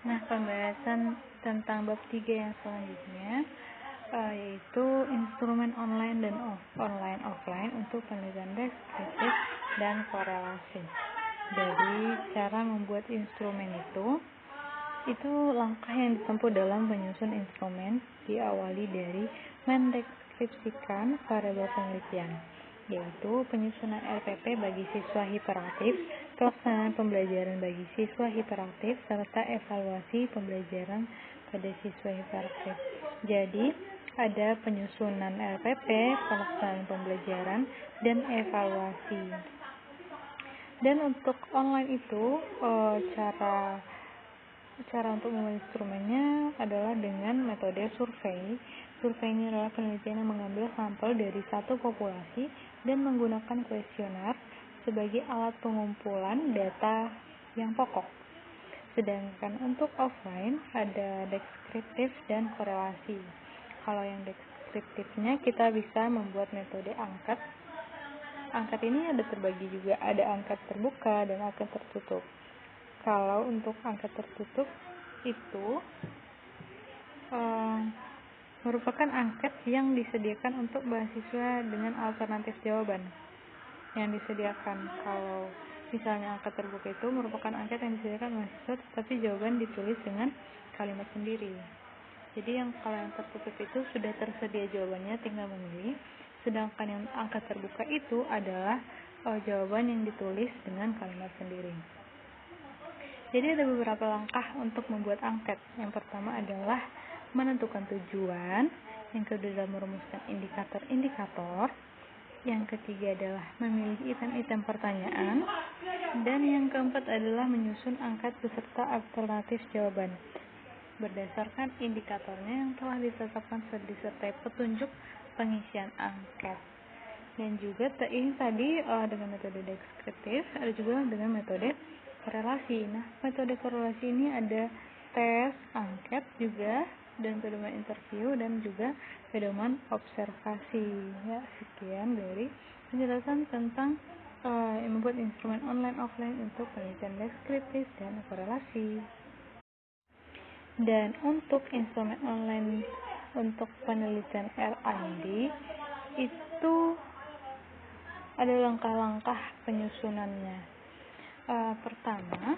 Nah, pembahasan tentang bab 3 yang selanjutnya yaitu instrumen online dan offline untuk penelitian deskriptif dan korelasi. Jadi, cara membuat instrumen itu langkah yang ditempuh dalam menyusun instrumen diawali dari mendeskripsikan variabel penelitian, yaitu penyusunan RPP bagi siswa hiperaktif, pelaksanaan pembelajaran bagi siswa hiperaktif, serta evaluasi pembelajaran pada siswa hiperaktif. Jadi, ada penyusunan RPP, pelaksanaan pembelajaran, dan evaluasi. Dan untuk online itu, cara untuk membuat instrumennya adalah dengan metode survei. Survei ini adalah penelitian yang mengambil sampel dari satu populasi dan menggunakan kuesioner sebagai alat pengumpulan data yang pokok. Sedangkan untuk offline ada deskriptif dan korelasi. Kalau yang deskriptifnya kita bisa membuat metode angket. Angket ini ada terbagi juga, ada angket terbuka dan angket tertutup. Kalau untuk angket tertutup itu merupakan angket yang disediakan untuk mahasiswa dengan alternatif jawaban yang disediakan. Kalau misalnya angket terbuka itu merupakan angket yang disediakan mahasiswa tetapi jawaban ditulis dengan kalimat sendiri. Jadi kalau yang tertutup itu sudah tersedia jawabannya, tinggal memilih. Sedangkan yang angket terbuka itu adalah jawaban yang ditulis dengan kalimat sendiri. Jadi ada beberapa langkah untuk membuat angket. Yang pertama adalah menentukan tujuan, yang kedua adalah merumuskan indikator-indikator, yang ketiga adalah memilih item-item pertanyaan, dan yang keempat adalah menyusun angket beserta alternatif jawaban berdasarkan indikatornya yang telah ditetapkan disertai petunjuk pengisian angket. Dan juga ini tadi dengan metode deskriptif, ada juga dengan metode korelasi. Nah, metode korelasi ini ada tes, angket juga, dan pedoman interview, dan juga pedoman observasi. Ya, sekian dari penjelasan tentang membuat instrumen online offline untuk penelitian deskriptif dan korelasi. Dan untuk instrumen online untuk penelitian R&D itu ada langkah-langkah penyusunannya. Pertama,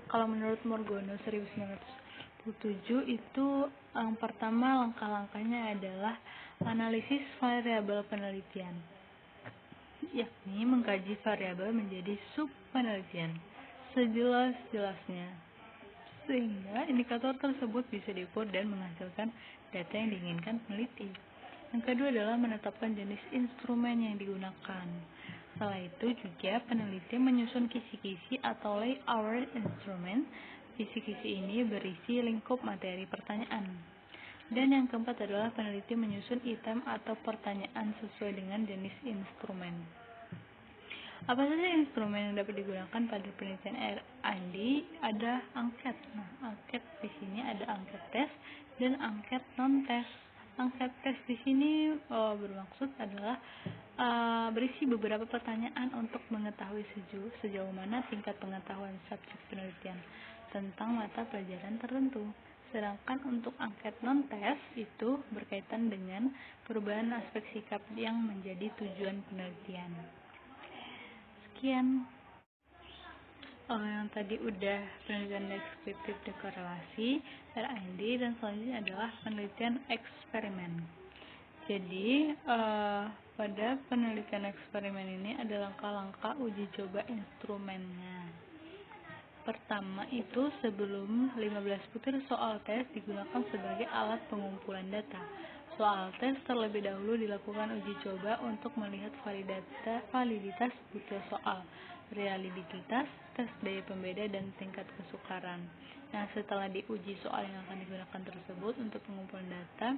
kalau menurut Morgono 1927 itu yang pertama langkah-langkahnya adalah analisis variabel penelitian, yakni mengkaji variabel menjadi sub penelitian sejelas-jelasnya, sehingga indikator tersebut bisa diukur dan menghasilkan data yang diinginkan peneliti. Yang kedua adalah menetapkan jenis instrumen yang digunakan. Setelah itu juga peneliti menyusun kisi-kisi atau layout instrumen. Kisi-kisi ini berisi lingkup materi pertanyaan. Dan yang keempat adalah peneliti menyusun item atau pertanyaan sesuai dengan jenis instrumen. Apa saja instrumen yang dapat digunakan pada penelitian R&D? Ada angket. Nah, angket di sini ada angket tes dan angket non-tes. Angket tes di sini bermaksud adalah berisi beberapa pertanyaan untuk mengetahui sejauh mana tingkat pengetahuan subjek penelitian tentang mata pelajaran tertentu. Sedangkan untuk angket non-tes itu berkaitan dengan perubahan aspek sikap yang menjadi tujuan penelitian. Sekian yang tadi udah penelitian deskriptif dan korelasi R&D, dan selanjutnya adalah penelitian eksperimen. Jadi pada penelitian eksperimen ini ada langkah-langkah uji coba instrumennya. Pertama itu sebelum 15 butir soal tes digunakan sebagai alat pengumpulan data. Soal tes terlebih dahulu dilakukan uji coba untuk melihat validitas butir soal, reliabilitas, tes daya pembeda, dan tingkat kesukaran. Nah, setelah diuji soal yang akan digunakan tersebut untuk pengumpulan data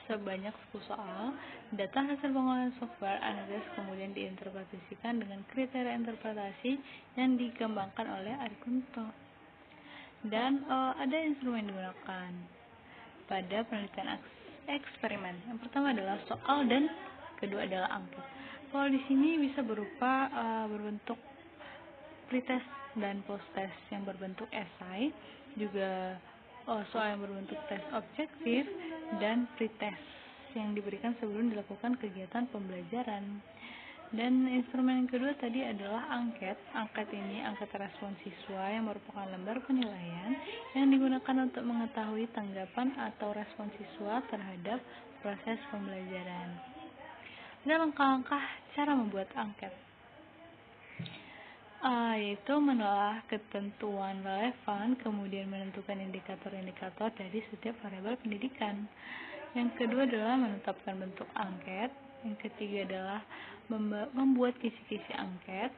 sebanyak 10 soal, data hasil pengolahan software analysis kemudian diinterpretasikan dengan kriteria interpretasi yang dikembangkan oleh Arikunto. Dan ada instrumen digunakan pada penelitian eksperimen. Yang pertama adalah soal dan kedua adalah angket. Kalau di sini bisa berupa berbentuk pretest dan posttest yang berbentuk esai, juga soal yang berbentuk tes objektif, dan pretest yang diberikan sebelum dilakukan kegiatan pembelajaran. Dan instrumen yang kedua tadi adalah angket. Angket ini angket respon siswa yang merupakan lembar penilaian yang digunakan untuk mengetahui tanggapan atau respon siswa terhadap proses pembelajaran. Ada langkah-langkah cara membuat angket, yaitu menelaah ketentuan relevan, kemudian menentukan indikator-indikator dari setiap variabel pendidikan. Yang kedua adalah menetapkan bentuk angket. Yang ketiga adalah membuat kisi-kisi angket.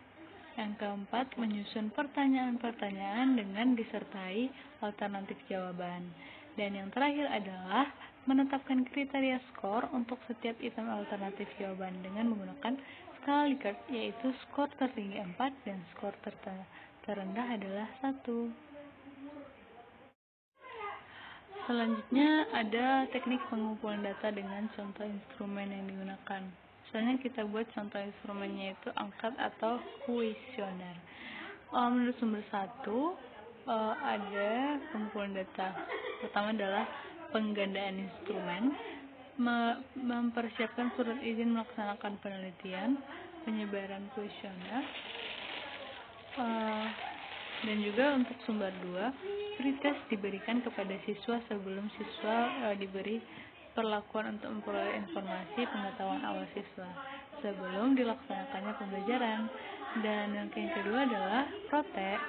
Yang keempat, menyusun pertanyaan-pertanyaan dengan disertai alternatif jawaban. Dan yang terakhir adalah menetapkan kriteria skor untuk setiap item alternatif jawaban dengan menggunakan skala Likert, yaitu skor tertinggi 4 dan skor terendah adalah 1. Selanjutnya ada teknik pengumpulan data dengan contoh instrumen yang digunakan. Misalnya kita buat contoh instrumennya itu angket atau kuesioner. Menurut sumber 1 ada pengumpulan data. Pertama adalah penggandaan instrumen, mempersiapkan surat izin melaksanakan penelitian, penyebaran kuesioner, dan juga untuk sumber 2, pretest diberikan kepada siswa sebelum siswa diberi perlakuan untuk memperoleh informasi pengetahuan awal siswa sebelum dilaksanakannya pembelajaran. Dan yang kedua adalah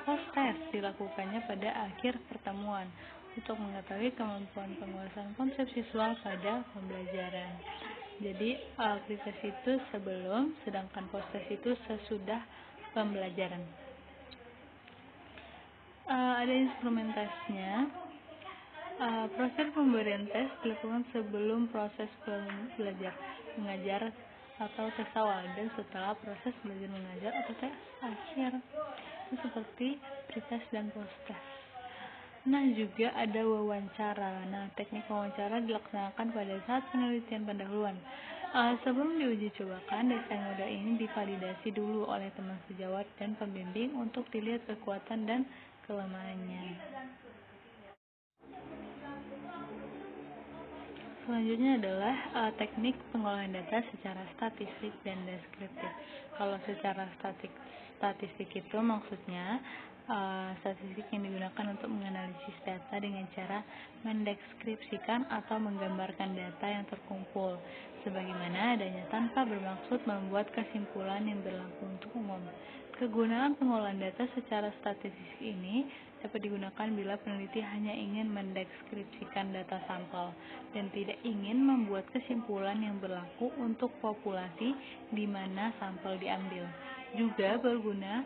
posttest dilakukannya pada akhir pertemuan untuk mengetahui kemampuan penguasaan konsep siswa pada pembelajaran. Jadi pretest itu sebelum, sedangkan posttest itu sesudah pembelajaran. Ada instrumen tesnya. Proses pemberian tes dilakukan sebelum proses belajar mengajar atau tes awal dan setelah proses belajar mengajar atau tes akhir. Itu seperti pretest dan posttest. Nah, juga ada wawancara. Nah, teknik wawancara dilaksanakan pada saat penelitian pendahuluan. Sebelum diuji cobakan, desain model ini divalidasi dulu oleh teman sejawat dan pembimbing untuk dilihat kekuatan dan kelemahannya. Selanjutnya adalah teknik pengolahan data secara statistik dan deskriptif. Kalau secara statistik itu maksudnya statistik yang digunakan untuk menganalisis data dengan cara mendeskripsikan atau menggambarkan data yang terkumpul sebagaimana adanya tanpa bermaksud membuat kesimpulan yang berlaku untuk umum. Kegunaan pengolahan data secara statistik ini dapat digunakan bila peneliti hanya ingin mendeskripsikan data sampel dan tidak ingin membuat kesimpulan yang berlaku untuk populasi di mana sampel diambil. Juga berguna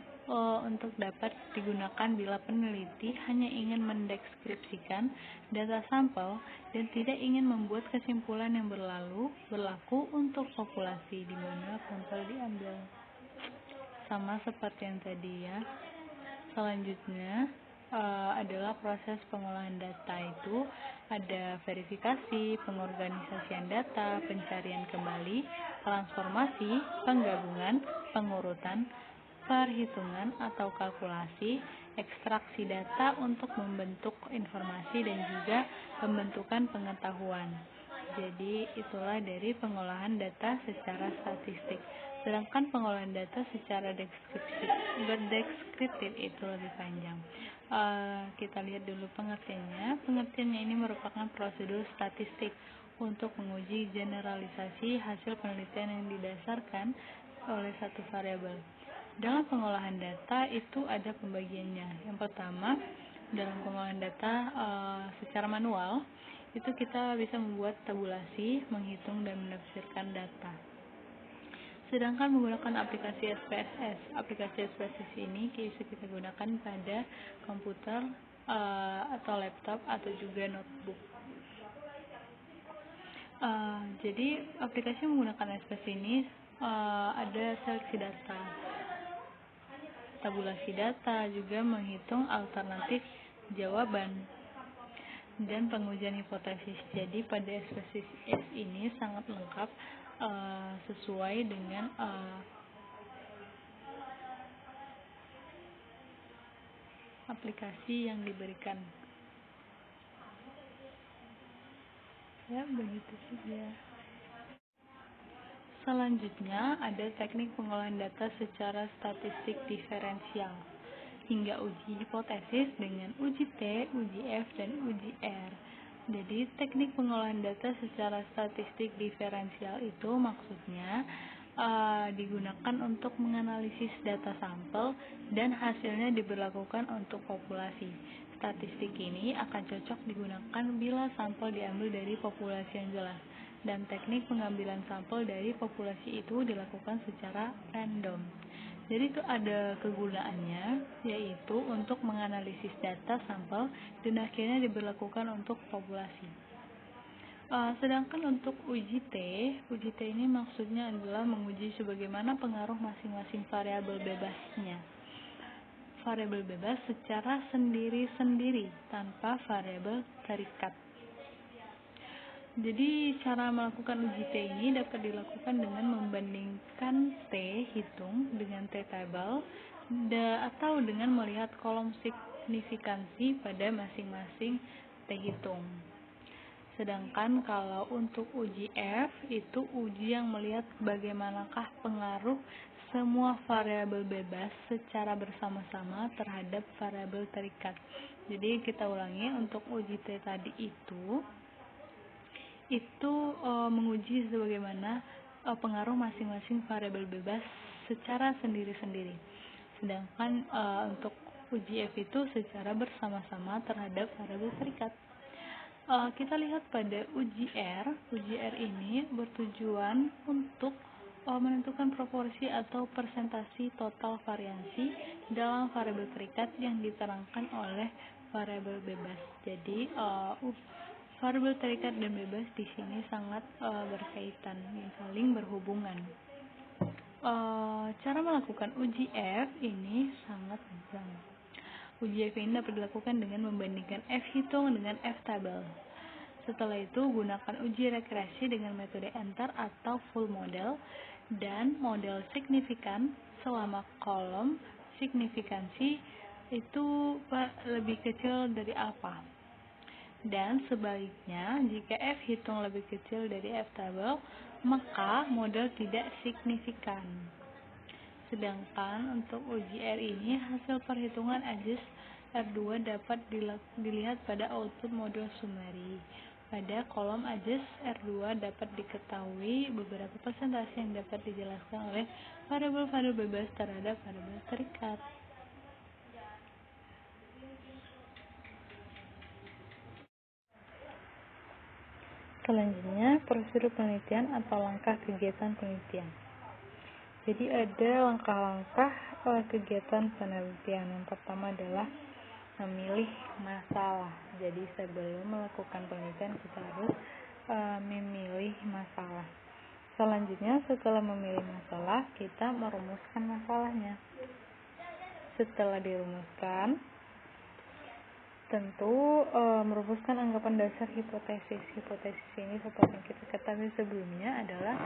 untuk dapat digunakan bila peneliti hanya ingin mendeskripsikan data sampel dan tidak ingin membuat kesimpulan yang berlaku untuk populasi di mana sampel diambil. Sama seperti yang tadi ya. Selanjutnya adalah proses pengolahan data. Itu ada verifikasi, pengorganisasian data, pencarian kembali, transformasi, penggabungan, pengurutan, perhitungan atau kalkulasi, ekstraksi data untuk membentuk informasi dan juga pembentukan pengetahuan. Jadi itulah dari pengolahan data secara statistik. Sedangkan pengolahan data secara deskriptif itu lebih panjang. Kita lihat dulu pengertiannya. Pengertiannya ini merupakan prosedur statistik untuk menguji generalisasi hasil penelitian yang didasarkan oleh satu variabel. Dalam pengolahan data itu ada pembagiannya. Yang pertama, dalam pengolahan data secara manual, itu kita bisa membuat tabulasi, menghitung dan menafsirkan data. Sedangkan menggunakan aplikasi SPSS. Aplikasi SPSS ini bisa kita gunakan pada komputer atau laptop atau juga notebook. Jadi aplikasi menggunakan SPSS ini ada seleksi data, tabulasi data, juga menghitung alternatif jawaban dan pengujian hipotesis. Jadi pada SPSS ini sangat lengkap sesuai dengan aplikasi yang diberikan. Ya, begitu saja. Selanjutnya ada teknik pengolahan data secara statistik diferensial hingga uji hipotesis dengan uji T, uji F, dan uji R. Jadi teknik pengolahan data secara statistik diferensial itu maksudnya digunakan untuk menganalisis data sampel dan hasilnya diberlakukan untuk populasi. Statistik ini akan cocok digunakan bila sampel diambil dari populasi yang jelas dan teknik pengambilan sampel dari populasi itu dilakukan secara random. Jadi itu ada kegunaannya, yaitu untuk menganalisis data sampel dan akhirnya diberlakukan untuk populasi. Sedangkan untuk uji T ini maksudnya adalah menguji sebagaimana pengaruh masing-masing variabel bebasnya. Variabel bebas secara sendiri-sendiri tanpa variabel terikat. Jadi cara melakukan uji T ini dapat dilakukan dengan membandingkan T hitung dengan T table atau dengan melihat kolom signifikansi pada masing-masing T hitung. Sedangkan kalau untuk uji F itu uji yang melihat bagaimanakah pengaruh semua variabel bebas secara bersama-sama terhadap variabel terikat. Jadi kita ulangi, untuk uji T tadi itu menguji sebagaimana pengaruh masing-masing variabel bebas secara sendiri-sendiri. Sedangkan untuk uji F itu secara bersama-sama terhadap variabel terikat. Kita lihat pada uji R. Uji R ini bertujuan untuk menentukan proporsi atau persentase total variansi dalam variabel terikat yang diterangkan oleh variabel bebas. Jadi variabel terikat dan bebas di sini sangat berkaitan, saling berhubungan. Cara melakukan uji F ini sangat mudah. Uji F ini dapat dilakukan dengan membandingkan F hitung dengan F tabel. Setelah itu, gunakan uji regresi dengan metode enter atau full model dan model signifikan selama kolom signifikansi itu lebih kecil dari alfa. Dan sebaliknya, jika F hitung lebih kecil dari F tabel, maka model tidak signifikan. Sedangkan untuk uji R ini, hasil perhitungan AJUS R2 dapat dilihat pada output modul summary. Pada kolom AJUS R2 dapat diketahui beberapa persentase yang dapat dijelaskan oleh variabel-variabel bebas terhadap variabel terikat. Selanjutnya, prosedur penelitian atau langkah kegiatan penelitian. Jadi ada langkah-langkah kegiatan penelitian. Yang pertama adalah memilih masalah. Jadi sebelum melakukan penelitian kita harus memilih masalah. Selanjutnya setelah memilih masalah kita merumuskan masalahnya. Setelah dirumuskan, tentu merumuskan anggapan dasar hipotesis. Hipotesis ini seperti yang kita ketahui sebelumnya adalah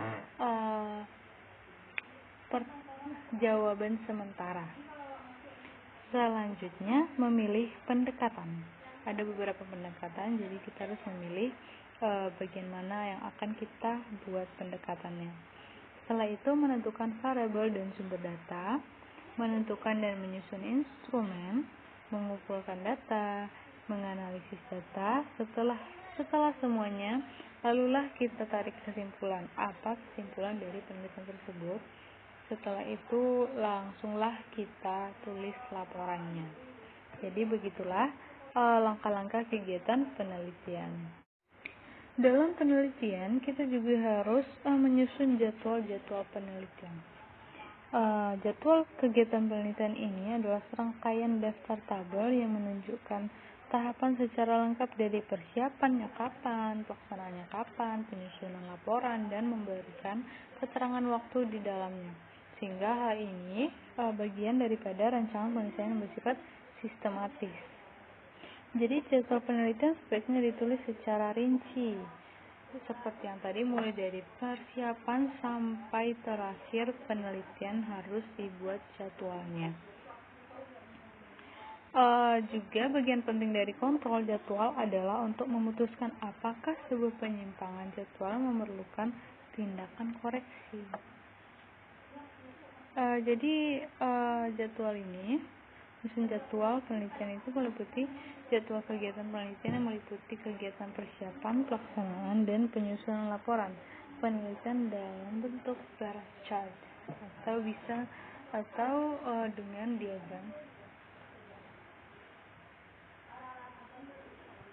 jawaban sementara. Selanjutnya memilih pendekatan. Ada beberapa pendekatan, jadi kita harus memilih bagian mana yang akan kita buat pendekatannya. Setelah itu menentukan variabel dan sumber data, menentukan dan menyusun instrumen, mengumpulkan data, menganalisis data. Setelah semuanya, lalulah kita tarik kesimpulan. Apa kesimpulan dari penelitian tersebut? Setelah itu langsunglah kita tulis laporannya. Jadi begitulah langkah-langkah kegiatan penelitian. Dalam penelitian kita juga harus menyusun jadwal-jadwal penelitian. Jadwal kegiatan penelitian ini adalah serangkaian daftar tabel yang menunjukkan tahapan secara lengkap dari persiapannya kapan, pelaksanaannya kapan, penyusunan laporan, dan memberikan keterangan waktu di dalamnya. Sehingga hal ini bagian daripada rancangan penelitian yang bersifat sistematis. Jadi jadwal penelitian sebaiknya ditulis secara rinci. Seperti yang tadi, mulai dari persiapan sampai terakhir penelitian harus dibuat jadwalnya. Juga bagian penting dari kontrol jadwal adalah untuk memutuskan apakah sebuah penyimpangan jadwal memerlukan tindakan koreksi. Jadi jadwal ini, menyusun jadwal penelitian itu meliputi jadwal kegiatan penelitian yang meliputi kegiatan persiapan, pelaksanaan, dan penyusunan laporan penelitian dalam bentuk bar chart atau dengan diagram